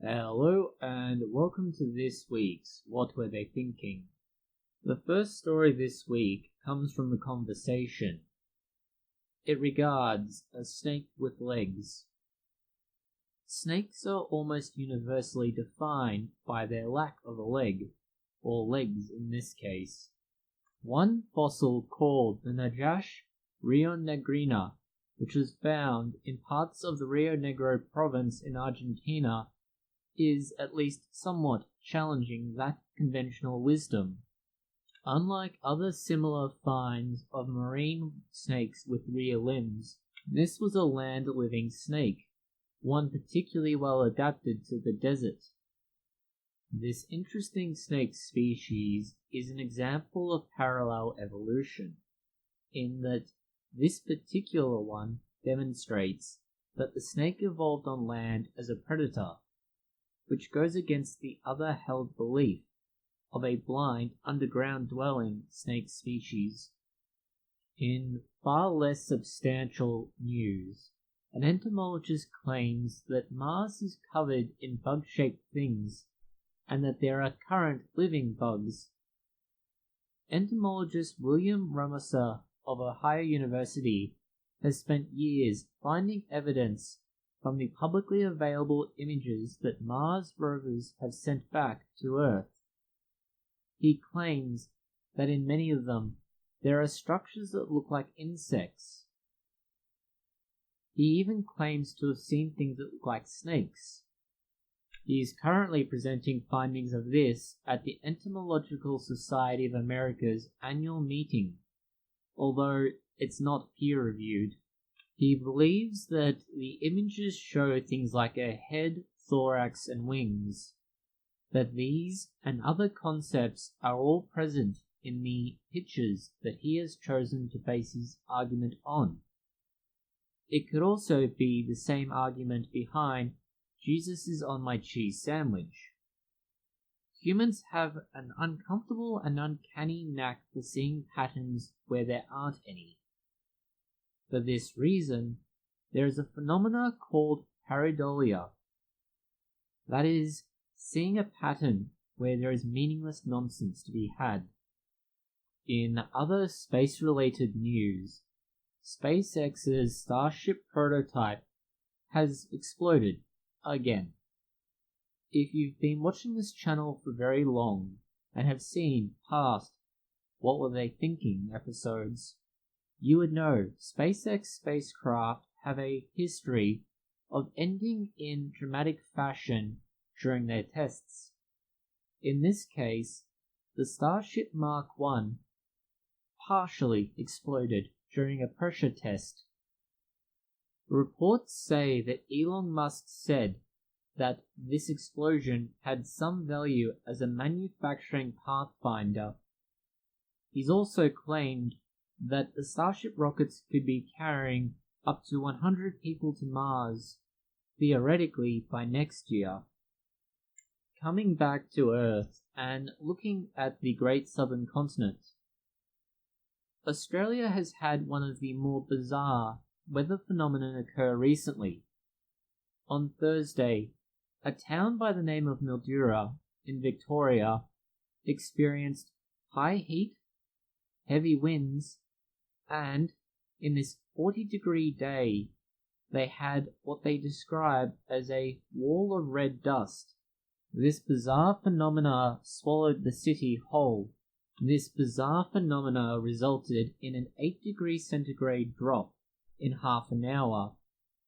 Hello and welcome to this week's What Were They Thinking? The first story this week comes from the conversation. It regards a snake with legs. Snakes are almost universally defined by their lack of a leg, or legs in this case. One fossil called the Najash rionegrina, which was found in parts of the Rio Negro province in Argentina, is at least somewhat challenging that conventional wisdom. Unlike other similar finds of marine snakes with rear limbs, this was a land-living snake, one particularly well adapted to the desert. This interesting snake species is an example of parallel evolution, in that this particular one demonstrates that the snake evolved on land as a predator, which goes against the other held belief of a blind underground dwelling snake species. In far less substantial news, an entomologist claims that Mars is covered in bug-shaped things and that there are current living bugs. Entomologist William Ramosa of Ohio University has spent years finding evidence from the publicly available images that Mars rovers have sent back to Earth. He claims that in many of them there are structures that look like insects. He even claims to have seen things that look like snakes. He is currently presenting findings of this at the Entomological Society of America's annual meeting, although it's not peer-reviewed. He believes that the images show things like a head, thorax, and wings, that these and other concepts are all present in the pictures that he has chosen to base his argument on. It could also be the same argument behind "Jesus is on my cheese sandwich." Humans have an uncomfortable and uncanny knack for seeing patterns where there aren't any. For this reason, there is a phenomena called pareidolia, that is, seeing a pattern where there is meaningless nonsense to be had. In other space-related news, SpaceX's Starship prototype has exploded again. If you've been watching this channel for very long and have seen past What Were They Thinking episodes, you would know SpaceX spacecraft have a history of ending in dramatic fashion during their tests. In this case, the Starship Mark I partially exploded during a pressure test. Reports say that Elon Musk said that this explosion had some value as a manufacturing pathfinder. He's also claimed that the Starship rockets could be carrying up to 100 people to Mars, theoretically by next year. Coming back to Earth and looking at the Great Southern Continent, Australia has had one of the more bizarre weather phenomena occur recently. On Thursday, a town by the name of Mildura in Victoria experienced high heat, heavy winds, and in this 40-degree day, they had what they described as a wall of red dust. This bizarre phenomena swallowed the city whole. This bizarre phenomena resulted in an 8-degree centigrade drop in half an hour,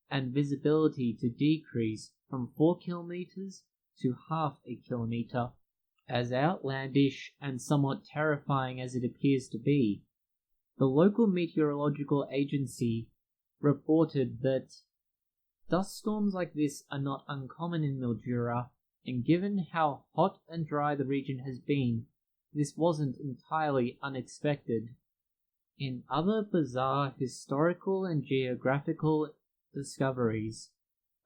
and visibility to decrease from 4 kilometers to half a kilometer. As outlandish and somewhat terrifying as it appears to be, the local meteorological agency reported that dust storms like this are not uncommon in Mildura, and given how hot and dry the region has been, this wasn't entirely unexpected. In other bizarre historical and geographical discoveries,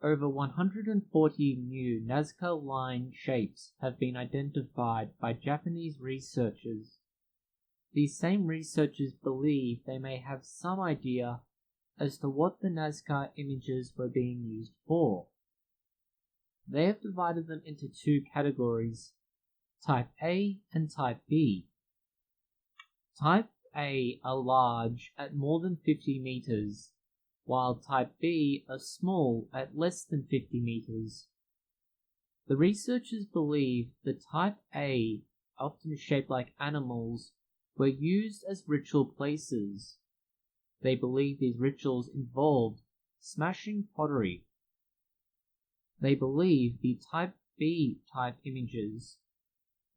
over 140 new Nazca line shapes have been identified by Japanese researchers. These same researchers believe they may have some idea as to what the Nazca images were being used for. They have divided them into two categories, Type A and Type B. Type A are large at more than 50 meters, while Type B are small at less than 50 meters. The researchers believe that Type A, often shaped like animals, were used as ritual places. They believe these rituals involved smashing pottery. They believe the Type B type images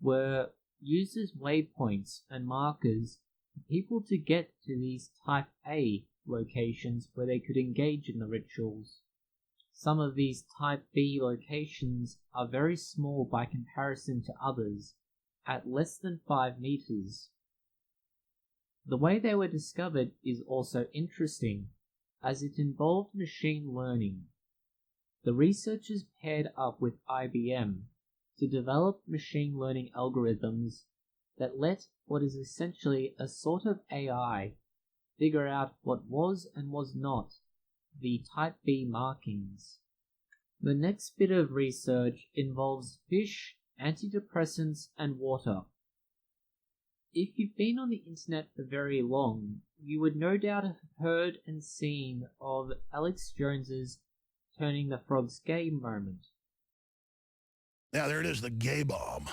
were used as waypoints and markers for people to get to these Type A locations where they could engage in the rituals. Some of these Type B locations are very small by comparison to others, at less than 5 meters. The way they were discovered is also interesting, as it involved machine learning. The researchers paired up with IBM to develop machine learning algorithms that let what is essentially a sort of AI figure out what was and was not the Type B markings. The next bit of research involves fish, antidepressants, and water. If you've been on the internet for very long, you would no doubt have heard and seen of Alex Jones's turning the frogs gay moment. Now, there it is, the gay bomb.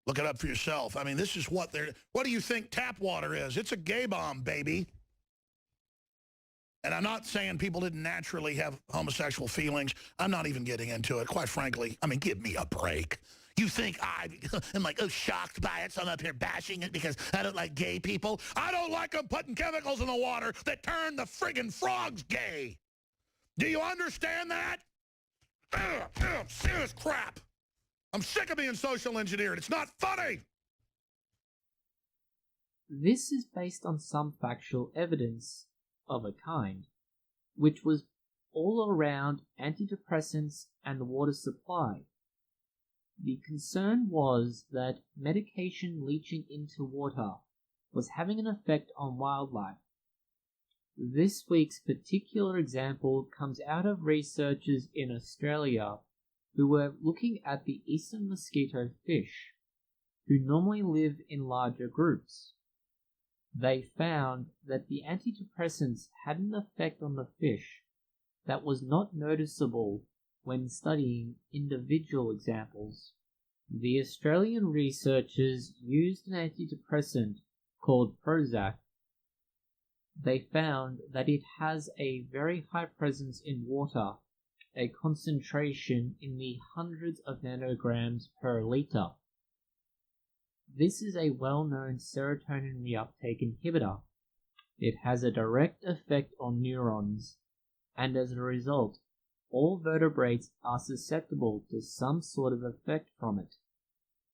Look it up for yourself. I mean, this is what they're... What do you think tap water is? It's a gay bomb, baby. And I'm not saying people didn't naturally have homosexual feelings. I'm not even getting into it, quite frankly. I mean, give me a break. You think I am like, oh, shocked by it, so I'm up here bashing it because I don't like gay people? I don't like them putting chemicals in the water that turn the friggin' frogs gay. Do you understand that? Serious crap. I'm sick of being social engineered. It's not funny. This is based on some factual evidence of a kind, which was all around antidepressants and the water supply. The concern was that medication leaching into water was having an effect on wildlife. This week's particular example comes out of researchers in Australia who were looking at the eastern mosquito fish, who normally live in larger groups. They found that the antidepressants had an effect on the fish that was not noticeable when studying individual examples. The Australian researchers used an antidepressant called Prozac. They found that it has a very high presence in water, a concentration in the hundreds of nanograms per litre. This is a well-known serotonin reuptake inhibitor. It has a direct effect on neurons, and as a result, all vertebrates are susceptible to some sort of effect from it.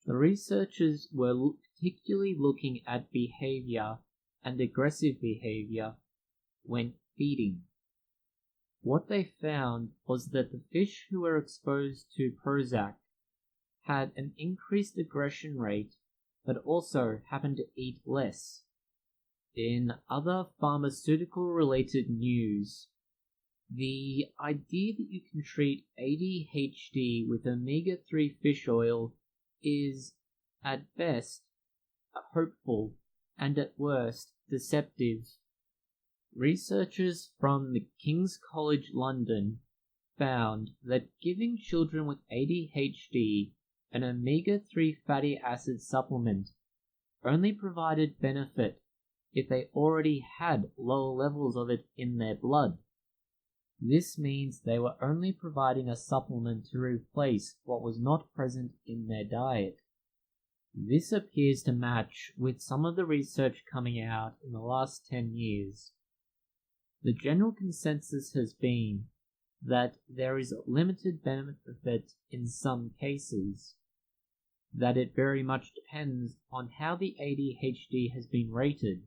The researchers were particularly looking at behavior and aggressive behavior when feeding. What they found was that the fish who were exposed to Prozac had an increased aggression rate, but also happened to eat less. In other pharmaceutical-related news, the idea that you can treat ADHD with omega-3 fish oil is, at best, hopeful and at worst, deceptive. Researchers from the King's College London found that giving children with ADHD an omega-3 fatty acid supplement only provided benefit if they already had lower levels of it in their blood. This means they were only providing a supplement to replace what was not present in their diet. This appears to match with some of the research coming out in the last 10 years. The general consensus has been that there is limited benefit in some cases, that it very much depends on how the ADHD has been rated.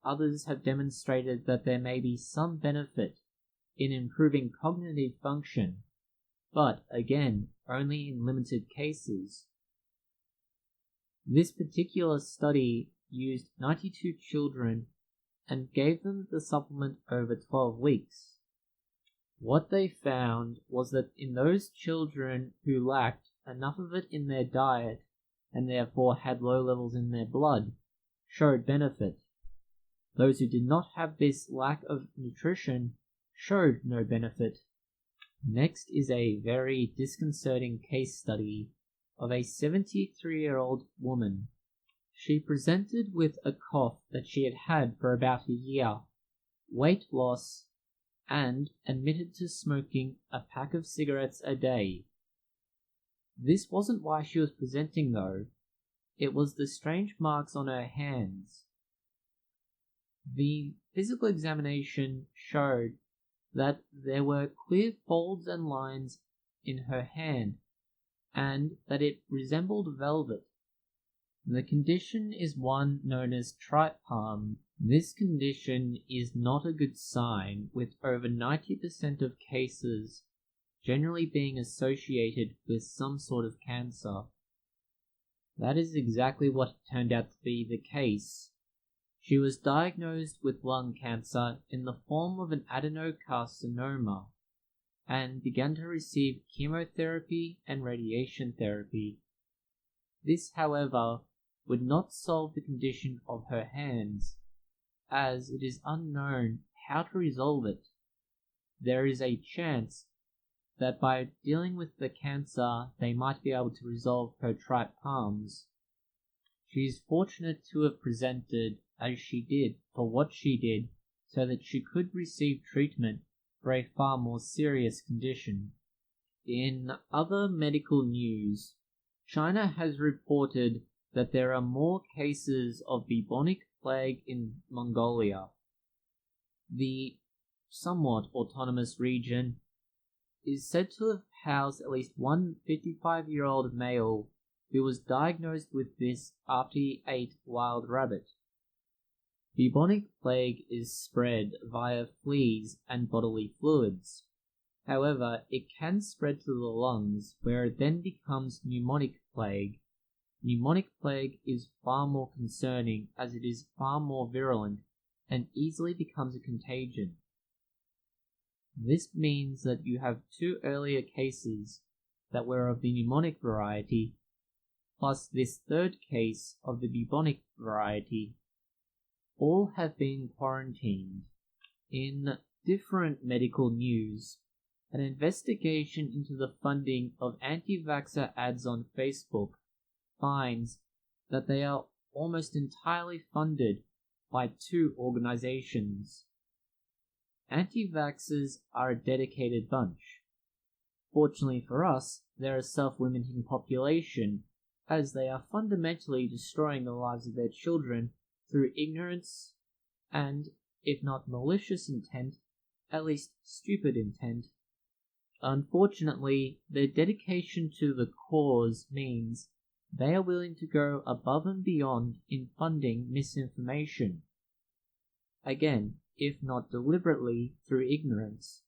Others have demonstrated that there may be some benefit in improving cognitive function, but again, only in limited cases. This particular study used 92 children and gave them the supplement over 12 weeks. What they found was that in those children who lacked enough of it in their diet and therefore had low levels in their blood showed benefit. Those who did not have this lack of nutrition showed no benefit. Next is a very disconcerting case study of a 73-year-old woman. She presented with a cough that she had had for about a year, weight loss, and admitted to smoking a pack of cigarettes a day. This wasn't why she was presenting though, it was the strange marks on her hands. The physical examination showed that there were clear folds and lines in her hand, and that it resembled velvet. The condition is one known as tripe palm. This condition is not a good sign, with over 90% of cases generally being associated with some sort of cancer. That is exactly what turned out to be the case. She was diagnosed with lung cancer in the form of an adenocarcinoma and began to receive chemotherapy and radiation therapy. This, however, would not solve the condition of her hands, as it is unknown how to resolve it. There is a chance that by dealing with the cancer they might be able to resolve her tripe palms. She is fortunate to have presented as she did for what she did so that she could receive treatment for a far more serious condition. In other medical news, China has reported that there are more cases of bubonic plague in Mongolia. The somewhat autonomous region is said to have housed at least one 55-year-old male who was diagnosed with this after he ate wild rabbit. Bubonic plague is spread via fleas and bodily fluids. However, it can spread to the lungs, where it then becomes pneumonic plague. Pneumonic plague is far more concerning as it is far more virulent and easily becomes a contagion. This means that you have two earlier cases that were of the pneumonic variety, plus this third case of the bubonic variety. All have been quarantined. In different medical news, an investigation into the funding of anti-vaxxer ads on Facebook finds that they are almost entirely funded by two organizations. Anti-vaxxers are a dedicated bunch. Fortunately for us, they're a self-limiting population, as they are fundamentally destroying the lives of their children through ignorance and, if not malicious intent, at least stupid intent. Unfortunately, their dedication to the cause means they are willing to go above and beyond in funding misinformation. Again, if not deliberately, through ignorance.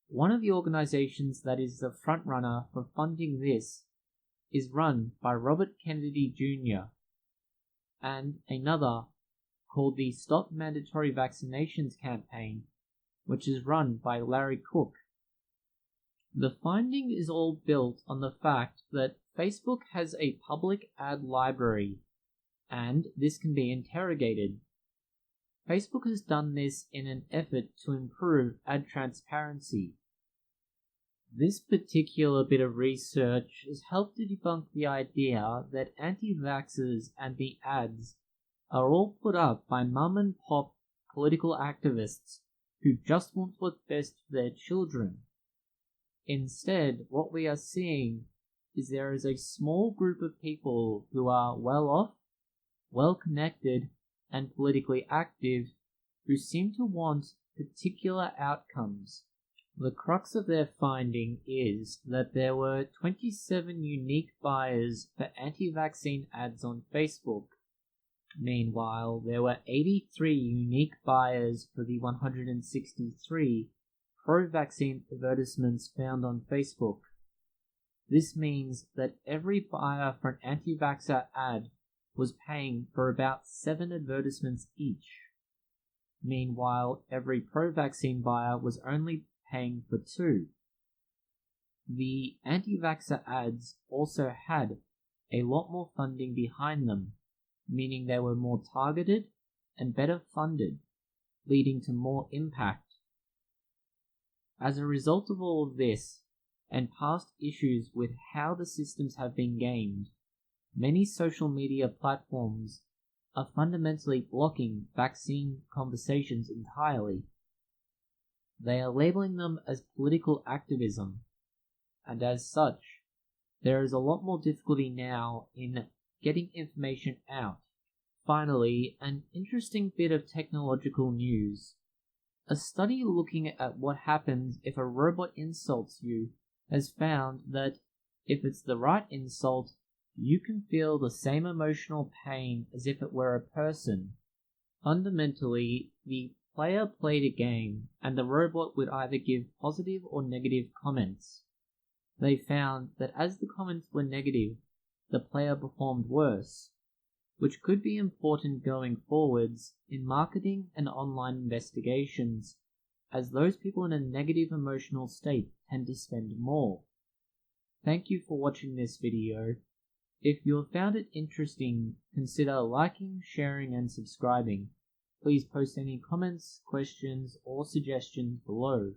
One of the organizations that is the frontrunner for funding this is run by Robert Kennedy Jr., and another called the Stop Mandatory Vaccinations Campaign, which is run by Larry Cook. The finding is all built on the fact that Facebook has a public ad library, and this can be interrogated. Facebook has done this in an effort to improve ad transparency. This particular bit of research has helped to debunk the idea that anti-vaxxers and the ads are all put up by mum and pop political activists who just want what's best for their children. Instead, what we are seeing is there is a small group of people who are well off, well connected, and politically active who seem to want particular outcomes. The crux of their finding is that there were 27 unique buyers for anti-vaccine ads on Facebook. Meanwhile, there were 83 unique buyers for the 163 pro-vaccine advertisements found on Facebook. This means that every buyer for an anti-vaxxer ad was paying for about 7 advertisements each. Meanwhile, every pro-vaccine buyer was only paying for 2. The anti-vaxxer ads also had a lot more funding behind them, meaning they were more targeted and better funded, leading to more impact. As a result of all of this, and past issues with how the systems have been gamed, many social media platforms are fundamentally blocking vaccine conversations entirely. They are labeling them as political activism, and as such, there is a lot more difficulty now in getting information out. Finally, an interesting bit of technological news. A study looking at what happens if a robot insults you has found that if it's the right insult, you can feel the same emotional pain as if it were a person. Fundamentally, the player played a game, and the robot would either give positive or negative comments. They found that as the comments were negative, the player performed worse, which could be important going forwards in marketing and online investigations, as those people in a negative emotional state tend to spend more. Thank you for watching this video. If you have found it interesting, consider liking, sharing, and subscribing. Please post any comments, questions, or suggestions below.